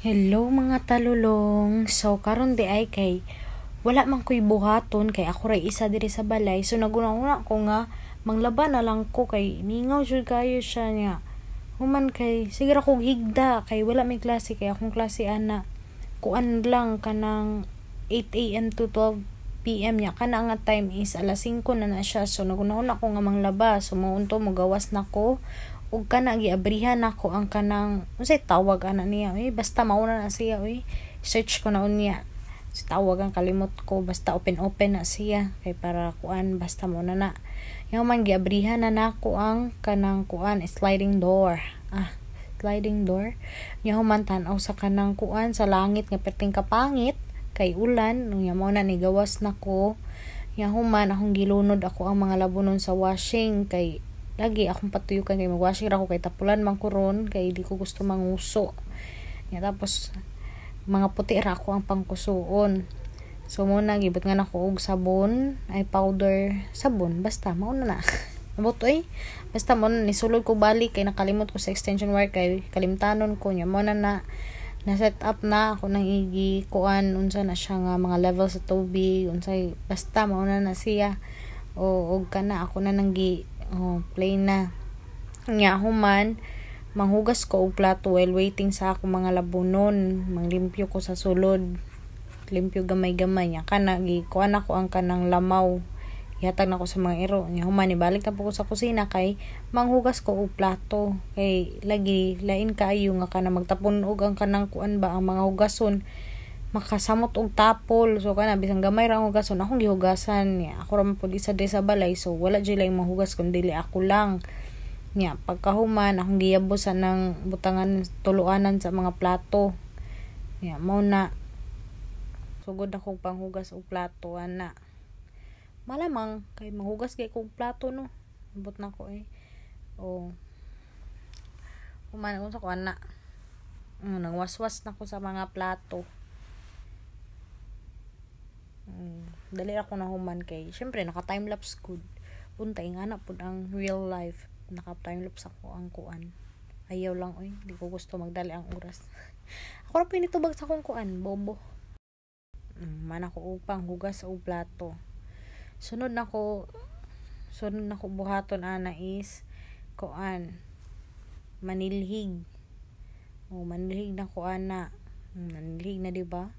Hello mga talulong. So karon di ay kay wala man ko'y buhaton kay ako ray isa diri sa balay. So naguna-una ko nga manglaba na lang ko kay mingaw jud kayo siya niya. Human kay sige ra kog higda kay wala may klase kay akong klase ana. Kuan lang kanang 8 AM to 12 PM niya kana nga time is alas 5 na siya. So naguna-una ko nga manglaba. So maunto mo gawas na ko ug kana giabrihan nako ang kanang unsay tawag ana niya basta mauna na siya search ko na unya si tawag ang kalimot ko basta open na siya kay para kuan basta mauna na yung man giabrihan na nako ang kanang kuan sliding door sliding door nya human tan-aw sa kanang kuan sa langit nga perting kapangit kay ulan nya mo na ni gawas nako nya human akong gilunod ako ang mga labunon sa washing kay lagi akong patuyukan kay magwashing ra ko kay tapulan man ko ron kay di ko gusto manguso ya tapos mga puti ra ako ang pangkusuon so muna gibot nga nako og sabon ay powder sabon basta mao na abot basta mo ni sulod ko balik kay nakalimot ko sa extension wire kay kalimtanon ko nya mo na set up na ako nang igi kuan unsa na siya nga mga level sa tubig unsay basta mao na siya og kana ako na nang plain na nya human manghugas ko og plato while waiting sa ako mga labunon manglimpyo ko sa sulod limpyo gamay-gamay nya kana gikuan ako ang kanang lamaw ihatag na ko sa mga iro nya human ibalik na po ko sa kusina kay manghugas ko og plato kay lagi lain kaayo nga kana magtapon og ang kanang kuan ba ang mga hugason makasamot og tapol so kana bisang gamay ra ang hugason akong gihugasan niya ako ra man pud isa di sa balay so wala jud lang mahugas kun dili ako lang niya pagkahuman akong giyabosan ng butangan tuluanan sa mga plato niya mao na sugod akong panghugas og plato ana malamang kay mahugas kay kog plato no abot na ko human unsa ko ana nangwaswas na ko sa mga plato dali ako na human kay syempre naka time lapse good untay nga na pud ang real life naka time lapse ako ang kuan ayaw lang di ko gusto magdali ang oras ako ra pinitubag sa akong kuan bobo man ako upang hugas og plato sunod na ko buhaton ana is kuan manilhig manilhig na ko ana manilhig na di ba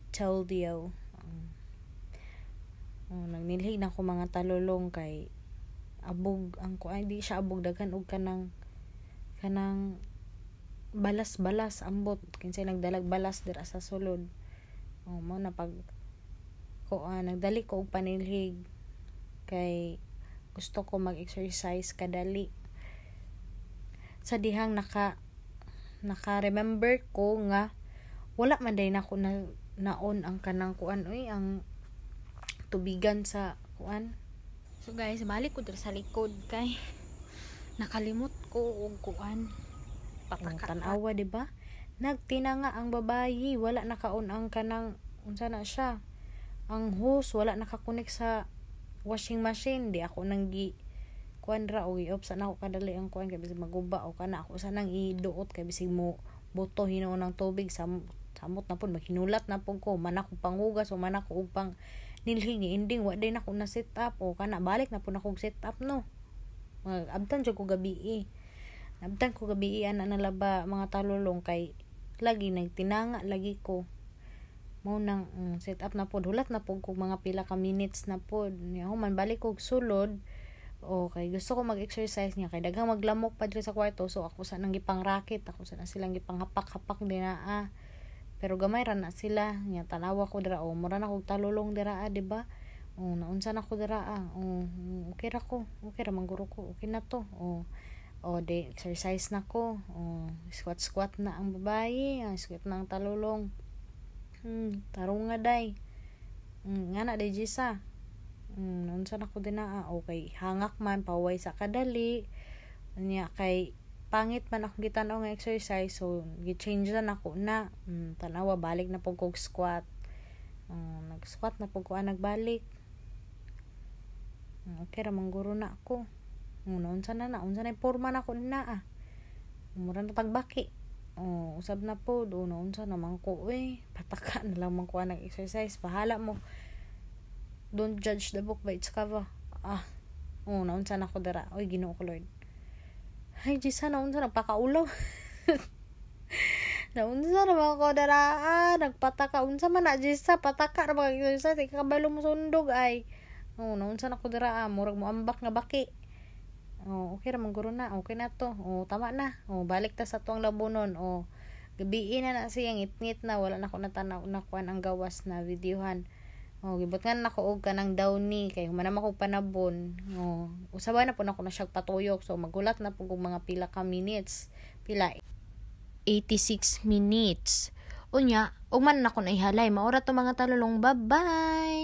chaldio nagnilhig na ko mga talulong kay abog ang kuan di siya abog daghan og kanang balas ambot kinsay nagdalag balas dira sa sulod mao na pag kuan nagdali ko og panilhig kay gusto ko mag-exercise kadali sa dihang naka remember ko nga wala man day nako na naon ang kanang kuan ang tubigan sa kuan. So guys, balik ko dito sa likod kay nakalimot ko og kuan. Pataka-tanawa, di ba? Nagtinanga ang babayi, wala nakaon ang kanang unsa na siya. Ang hose wala nakakonek sa washing machine, di ako nang kuan ra og i-off sa nako kadali ang kuan kay bisig maguba o kana ako sa nang iduot kay bisig mo boto hinuon ng tubig samot na pud maghinulat na pud ko man ako panghugas o man ako og pang nilhing ending wa day nako na set up o kana balik na pud ako set up no abtan jud ko gabi ana nalaba mga talulong kay lagi nagtinanga lagi ko mao nang set up na pud hulat na pud ko mga pila ka minutes na pud nya human balik ko sulod kay gusto ko mag-exercise niya kay daghang maglamok pa diri sa kwarto so ako sa nang gipang racket ako sa na silang gipang hapak dinaa pero gamay ra na sila nya tanawa ko dira mura na kog talulong dira di ba naunsa na ko dira okay ra mangguro ko okay na to de exercise na ko squat na ang babayi squat na ang talulong tarong nga day nga na day Jisa naunsa na ko dinaa okay hangak man paway sa kadali nya kay pangit man ako gitan-aw nga exercise so gi-change na ako na tanawa balik na pug kog squat nag-squat na pug ko nagbalik okay ra mangguro na ako unsa na porma na ko na mura na tagbaki Usab na po do unsa naman ko pataka na lang man ko nag exercise, bahala mo, don't judge the book by its cover. Naunsa na ko dara, oy Ginoo ko Lord, ay Jisa, naunsa nagpakaulaw. Naunsa naman ko dara, nagpataka, unsa man na Jisa, pataka na mga exercise, ikabalo mo sundog ay. Naunsa na ko dara, murag mo ambak nga baki. Okay ra man guro na, okay na to. Tama na. Balik ta sa tuang labunon. Gabiin na siya, ngit-ngit na, wala na ko natanaw na kuan ang gawas na videohan. Gibutngan na ko og kanang downy kay humanam ako panabon. Usaba na po na ko na siya patuyok, so magulat na po kung mga pila ka minutes. Pila 86 minutes. Unya, ug man na ko na ihalay, maura to mga talulong. Bye-bye.